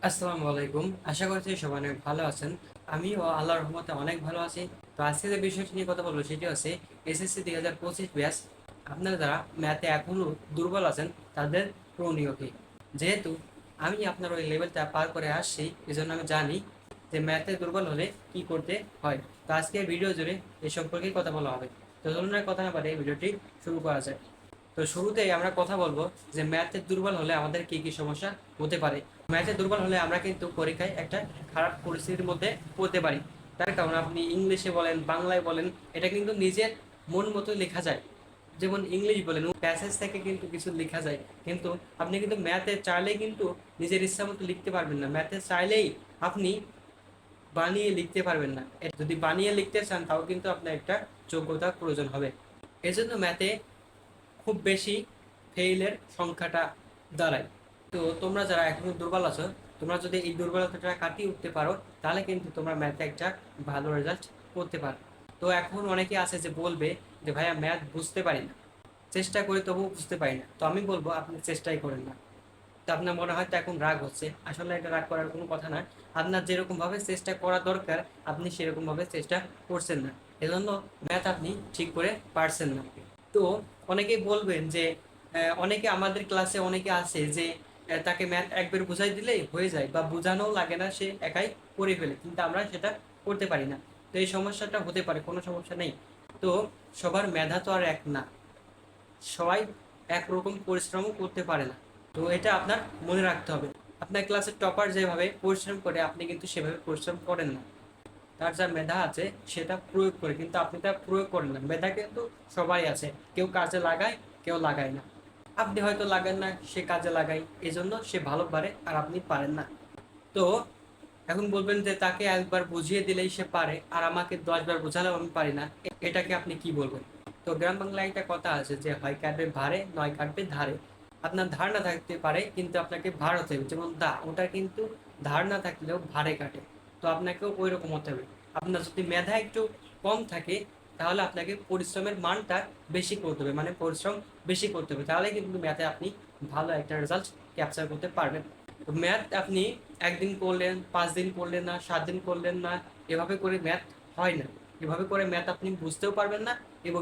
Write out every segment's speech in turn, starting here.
আসসালামু আলাইকুম। আশা করছি সবাই অনেক ভালো আছেন। আমিও আল্লাহর রহমতে অনেক ভালো আছি। তো আজকে যে বিষয়টি নিয়ে কথা বলবো সেটি হচ্ছে এসএসসি 2025 ব্যাচ। আপনারা যারা ম্যাথে এখনো দুর্বল আছেন তাদের করণীয় কি? যেহেতু আমি আপনার ওই লেভেলটা পার করে আসছি, এজন্য আমি জানি যে ম্যাথে দুর্বল হলে কি করতে হয়। তো আজকে ভিডিও জুড়ে এ সম্পর্কে কথা বলা হবে। তো চলুন আর কথা না বাড়িয়ে ভিডিওটি শুরু করা যায়। তো শুরুতেই আমরা কথা বলবো যে ম্যাথে দুর্বল হলে আমাদের কি কি সমস্যা হতে পারে। ম্যাথে দুর্বল হলে আমরা কিন্তু পরীক্ষায় একটা খারাপ পরিস্থিতির মধ্যে পড়তে পারি। তার কারণ আপনি ইংলিশে বলেন, বাংলায় বলেন, এটা কিন্তু নিজের মন মতো লেখা যায়। যেমন ইংলিশ বলেন, প্যাসেজ থেকে কিন্তু কিছু লেখা যায়, কিন্তু আপনি কিন্তু ম্যাথে চাইলেই কিন্তু নিজের ইচ্ছা মতো লিখতে পারবেন না। ম্যাথে চাইলেই আপনি বানিয়ে লিখতে পারবেন না। যদি বানিয়ে লিখতে চান তাও কিন্তু আপনার একটা যোগ্যতার প্রয়োজন হবে। এজন্য ম্যাথে খুব বেশি ফেইলের সংখ্যাটা দাঁড়ায়। তো তোমরা যারা এখনো দুর্বল আছো, তোমরা যদি এই দুর্বলতাটা কাটিয়ে উঠতে পারো তাহলে কিন্তু তোমরা ম্যাথে একটা ভালো রেজাল্ট করতে পারো। তো এখন অনেকে আছে যে বলবে যে ভাইয়া ম্যাথ বুঝতে পারি না, চেষ্টা করি তবুও বুঝতে পারি না। তো আমি বলবো আপনি চেষ্টাই করেন না। তো আপনার মনে হয়তো এখন রাগ হচ্ছে, আসলে এটা রাগ করার কোনো কথা না। আপনার যেরকম ভাবে চেষ্টা করা দরকার আপনি সেরকম ভাবে চেষ্টা করছেন না, এজন্য ম্যাথ আপনি ঠিক করে পারছেন না। তো অনেকেই বলবেন যে অনেকে আমাদের ক্লাসে অনেকে আছে যে তাকে ম্যাথ একবার বুঝাই দিলেই হয়ে যায় বা বোঝানো লাগে না, সে একাই করে ফেলে, কিন্তু আমরা সেটা করতে পারি না। তো এই সমস্যাটা হতে পারে, কোনো সমস্যা নেই। তো সবার মেধা তো আর এক না, সবাই একরকম পরিশ্রমও করতে পারে না। তো এটা আপনার মনে রাখতে হবে। আপনার ক্লাসের টপার যেভাবে পরিশ্রম করে আপনি কিন্তু সেভাবে পরিশ্রম করেন না। তার যা মেধা আছে সেটা প্রয়োগ করে, কিন্তু আপনি তা প্রয়োগ করেন না। মেধা কিন্তু সবাই আছে, কেউ কাজে লাগায়, কেউ লাগায় না। আপনি হয়তো লাগান না, সে কাজে লাগায়, এজন্য সে ভালো পারে আর আপনি পারেন না। তো এখন বলবেন যে তাকে একবার বুঝিয়ে দিলেই সে পারে আর আমাকে 10 বার বোঝালেও আমি পারি না, এটাকে আপনি কি বলবেন? তো গ্রাম বাংলায় একটা কথা আছে যে হয় কাটবে ভারে নয় কাটবে ধারে। আপনার ধার না থাকতে পারে কিন্তু আপনাকে ভার হতে হবে, যেমন দা ওটা কিন্তু ধার না থাকলেও ভারে কাটে। তো আপনাকেও ওই রকম হতে হবে। আপনার যদি মেধা একটু কম থাকে তাহলে আপনাকে পরিশ্রমের মানটা বেশি করতে হবে, মানে পরিশ্রম বেশি করতে হবে, তাহলে কিন্তু ম্যাথে আপনি ভালো একটা রেজাল্ট ক্যাপচার করতে পারবেন। তো ম্যাথ আপনি একদিন করলেন, 5 দিন করলেন না, 7 দিন করলেন না, এভাবে করে ম্যাথ হয় না। এভাবে করে ম্যাথ আপনি বুঝতেও পারবেন না এবং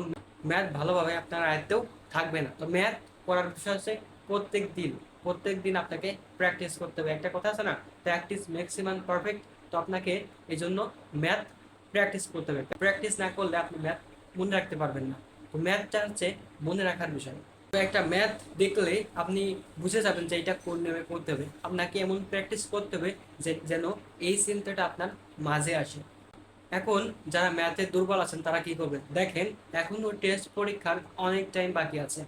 ম্যাথ ভালোভাবে আপনার আয়ত্তেও থাকবে না। তো ম্যাথ করার বিষয় হচ্ছে প্রত্যেক দিন, প্রত্যেক দিন আপনাকে প্র্যাকটিস করতে হবে। একটা কথা আছে না, প্র্যাকটিস ম্যাক্সিমাম পারফেক্ট। তো আপনাকে এই জন্য ম্যাথ প্র্যাকটিস করতে হবে। প্র্যাকটিস না করলে আপনি ম্যাথ মনে রাখতে পারবেন না। তো ম্যাথটা হচ্ছে মনে রাখার বিষয়। তো একটা ম্যাথ দেখলে আপনি বুঝে যাবেন যে এটা কোন নিয়মে করতে হবে। আপনাকে এমন প্র্যাকটিস করতে হবে যে যেন এই চিন্তাটা আপনার মাঝে আসে। এখন যারা ম্যাথে দুর্বল আছেন তারা কি করবেন দেখেন, এখনো টেস্ট পরীক্ষার অনেক টাইম বাকি আছে।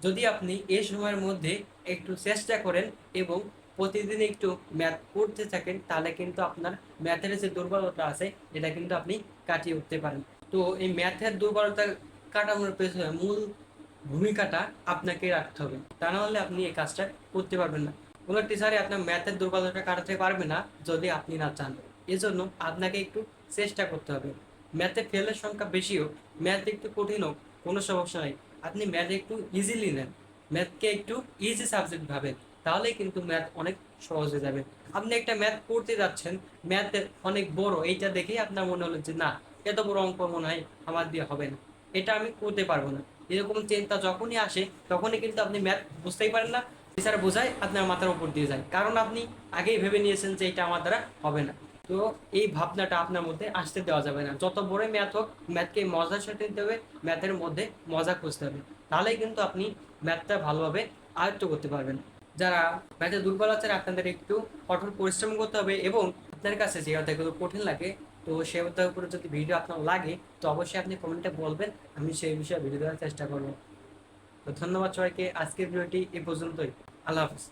যদি আপনি এই সময়ের মধ্যে একটু চেষ্টা করেন এবং প্রতিদিন একটু ম্যাথ করতে থাকেন তাহলে কিন্তু আপনার ম্যাথের যে দুর্বলতা আছে এটা কিন্তু আপনি কাটিয়ে উঠতে পারেন। তো এই ম্যাথের দুর্বলতা কাটানোর পেছনে মূল ভূমিকাটা আপনাকে রাখতে হবে, তা না হলে আপনি এই কাজটা করতে পারবেন না। কোনো টিচারই আপনার ম্যাথের দুর্বলতা কাটাতে পারবে না যদি আপনি না চান। এজন্য আপনাকে একটু চেষ্টা করতে হবে। ম্যাথে ফেলের সংখ্যা বেশি হোক, ম্যাথ একটু কঠিন হোক, কোনো সমস্যা নাই। আপনি ম্যাথ একটু ইজিলি নেন, ম্যাথকে একটু ইজি সাবজেক্ট ভাবেন, তাহলে কিন্তু ম্যাথ অনেক সহজ হয়ে যাবে। আপনি একটা ম্যাথ করতে যাচ্ছেন, ম্যাথ অনেক বড়, এইটা দেখেই আপনার মনে হলো যে না, এত বড় অঙ্ক মনে হয় আমার দিয়ে হবে না, এটা আমি করতে পারবো না। এরকম চিন্তা যখনই আসে তখনই কিন্তু আপনি ম্যাথ বুঝতেই পারেন না, টিচার বোঝায় আপনার মাথার উপর দিয়ে যায়, কারণ আপনি আগেই ভেবে নিয়েছেন যে এটা আমার দ্বারা হবে না। তো এই ভাবনাটা আপনার মধ্যে আসতে দেওয়া যাবে না। যত বড় ম্যাথ হোক, ম্যাথকে মজার সাথে নিতে হবে, ম্যাথের মধ্যে মজা খুঁজতে হবে, তাহলেই কিন্তু আপনি ম্যাথটা ভালোভাবে আয়ত্ত করতে পারবেন। যারা ম্যাথে দুর্বল আছেন আপনাদের একটু কঠোর পরিশ্রম করতে হবে এবং আপনার কাছে যে অধ্যায়গুলো কঠিন লাগে, তো সেই অধ্যায়ের উপরে যদি ভিডিও আপনার লাগে তো অবশ্যই আপনি কমেন্টে বলবেন, আমি সেই বিষয়ে ভিডিও দেওয়ার চেষ্টা করবো। তো ধন্যবাদ সবাইকে, আজকের ভিডিওটি এ পর্যন্তই। আল্লাহ হাফিজ।